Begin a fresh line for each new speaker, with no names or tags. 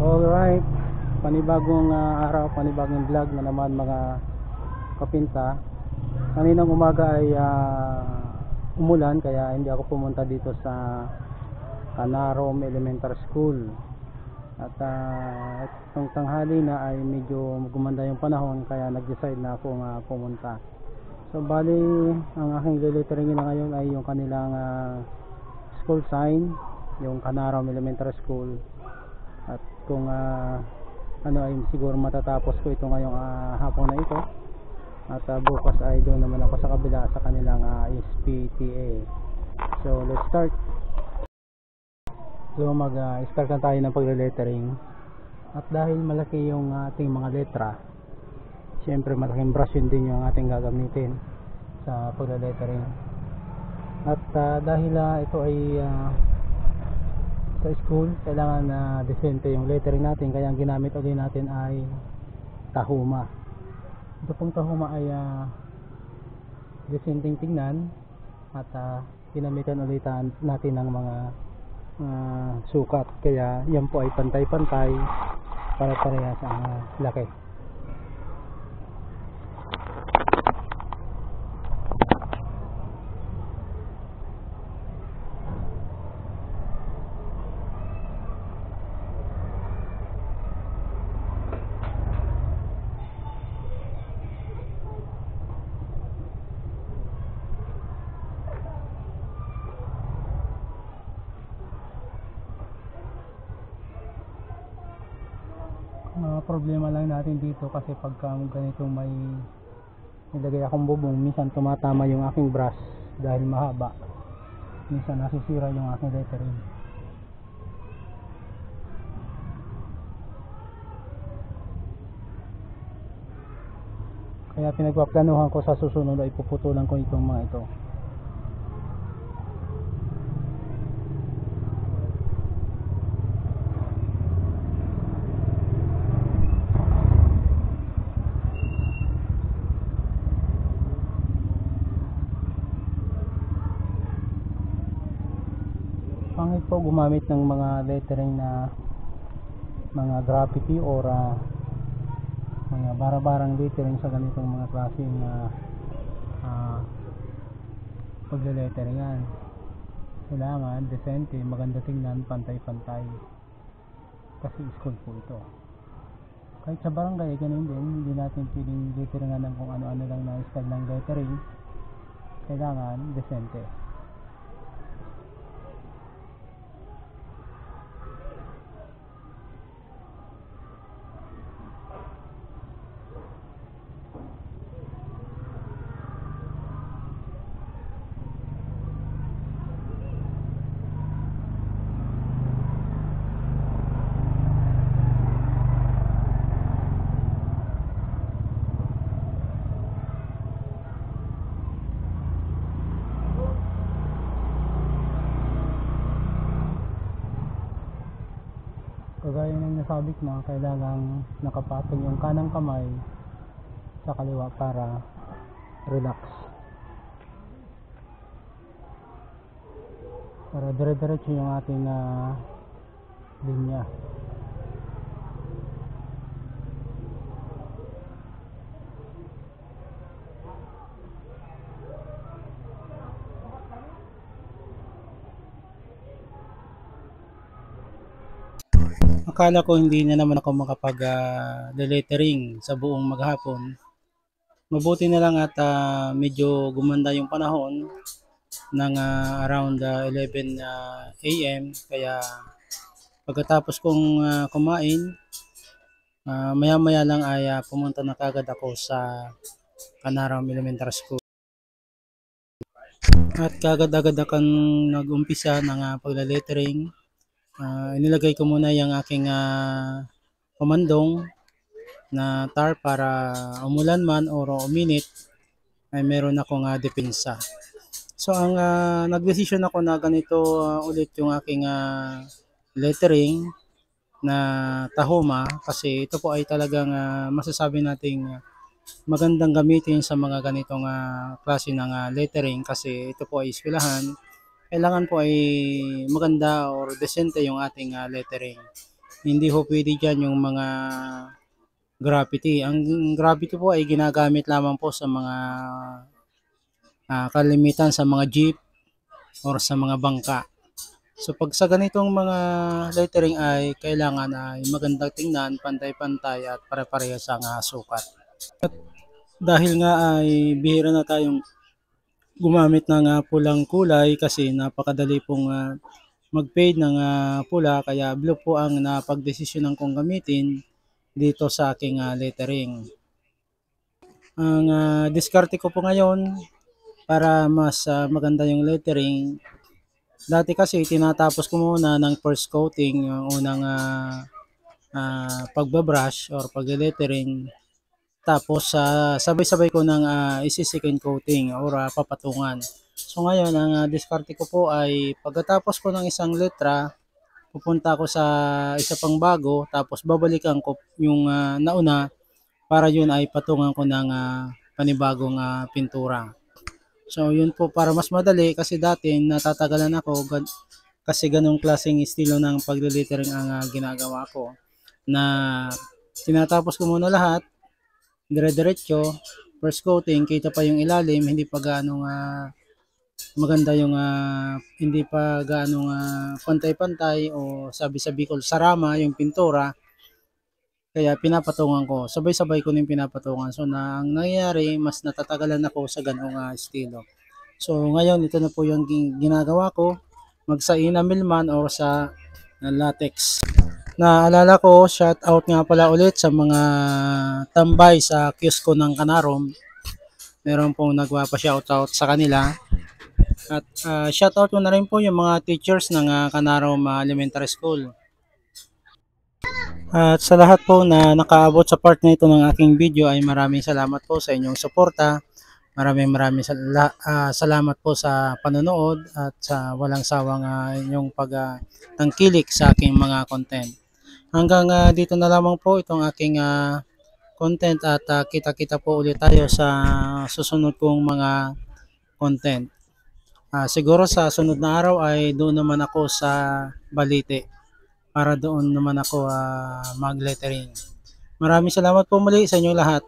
Alright, panibagong araw, panibagong vlog na naman mga kapinta. Kaninang umaga ay umulan kaya hindi ako pumunta dito sa Canarom Elementary School. At itong tanghali na ay medyo gumanda yung panahon kaya nag-decide na akong pumunta. So bali, ang aking lilitering na ngayon ay yung kanilang school sign, yung Canarom Elementary School. At kung ano ay siguro matatapos ko ito ngayong hapon na ito. At bukas ay doon naman ako sa kabila sa kanilang SPTA. So let's start. So mag-start na tayo ng pagle-lettering. At dahil malaki yung ating mga letra, syempre malaking brush yun din yung ating gagamitin sa pagle-lettering. At dahil ito ay sa school, kailangan na decente yung lettering natin, kaya ang ginamit ulit natin ay tahuma. Ito pong tahuma ay decenteng tingnan at ginamitan ulit natin ng mga sukat, kaya yan po ay pantay-pantay para pareha sa laki. Problema lang natin dito kasi pagka ganito may nilagay akong bubong, minsan tumatama yung aking brush dahil mahaba, minsan nasisira yung aking lettering. Kaya pinagpaplanuhan ko sa susunod ay puputulan ko itong mga ito. Pangit po gumamit ng mga lettering na mga graffiti or mga barabarang lettering sa ganitong mga klaseng pagle-letteringan. Kailangan decente, maganda tingnan, pantay-pantay, kasi school po ito. Kahit sa barangay ganun din, hindi natin pwedeng letteringan ng kung ano-ano lang na style ng lettering. Kailangan decente. Kagaya ng nasabi ko na kailangang nakapatong yung kanang kamay sa kaliwa para relax, para dire-diretso yung ating linya. Akala ko hindi na naman ako makapag-lettering sa buong maghapon. Mabuti na lang at medyo gumanda yung panahon ng around 11 AM. Kaya pagkatapos kong kumain, maya-maya lang ay pumunta na kagad ako sa Canarom Elementary School. At kagad-agad akong nag-umpisa ng pagla-lettering. Inilagay ko muna yung aking komandong na tar para umulan man o uminit ay meron akong depensa. So ang nagdesisyon ako na ganito ulit yung aking lettering na tahoma, kasi ito po ay talagang masasabi nating magandang gamitin sa mga ganitong klase ng lettering, kasi ito po ay eskwelahan. Kailangan po ay maganda or decente yung ating lettering. Hindi ho pwede dyan yung mga graffiti. Ang graffiti po ay ginagamit lamang po sa mga kalimitan sa mga jeep or sa mga bangka. So pag sa ganitong mga lettering ay kailangan ay magandang tingnan, pantay-pantay at pare-parehas ang sukat. At dahil nga ay bihira na tayong gumamit ng pulang kulay kasi napakadali pong mag-fade ng pula kaya blue po ang napagdesisyonan kong gamitin dito sa aking lettering. Ang diskarte ko po ngayon para mas maganda yung lettering. Dati kasi tinatapos ko muna ng first coating, yung unang pagbabrush or pag-lettering. Tapos sabay-sabay ko ng isi-second coating or papatungan. So ngayon ang diskarte ko po ay pagkatapos ko ng isang letra, pupunta ako sa isa pang bago tapos babalikan ko yung nauna para yun ay patungan ko ng panibagong pintura. So yun po para mas madali kasi dati natatagalan ako kasi ganong klaseng estilo ng paglilittering ang ginagawa ko na tinatapos ko muna lahat dire-diretso first coating kita pa yung ilalim hindi pa gaano maganda yung hindi pa gaano pantay-pantay o sabi-sabi ko sarama yung pintura kaya pinapatungan ko sabay-sabay ko yung pinapatungan so na ang nangyayari mas natatagalan ako sa ganong estilo. So ngayon ito na po yung ginagawa ko magsa enamel man or sa latex. Naalala ko shout out nga pala ulit sa mga tambay sa kiosko ng Kanarom. Meron pong nagpapa-shoutout sa kanila. At shoutout ko na rin po yung mga teachers ng Kanarom Elementary School. At sa lahat po na nakaabot sa part na ito ng aking video ay maraming salamat po sa inyong suporta. Maraming salamat po sa panonood at sa walang sawang inyong pagtangkilik sa aking mga content. Hanggang dito na lamang po itong aking content at kita-kita po ulit tayo sa susunod kong mga content. Siguro sa sunod na araw ay doon naman ako sa Balite para doon naman ako mag-lettering. Maraming salamat po muli sa inyong lahat.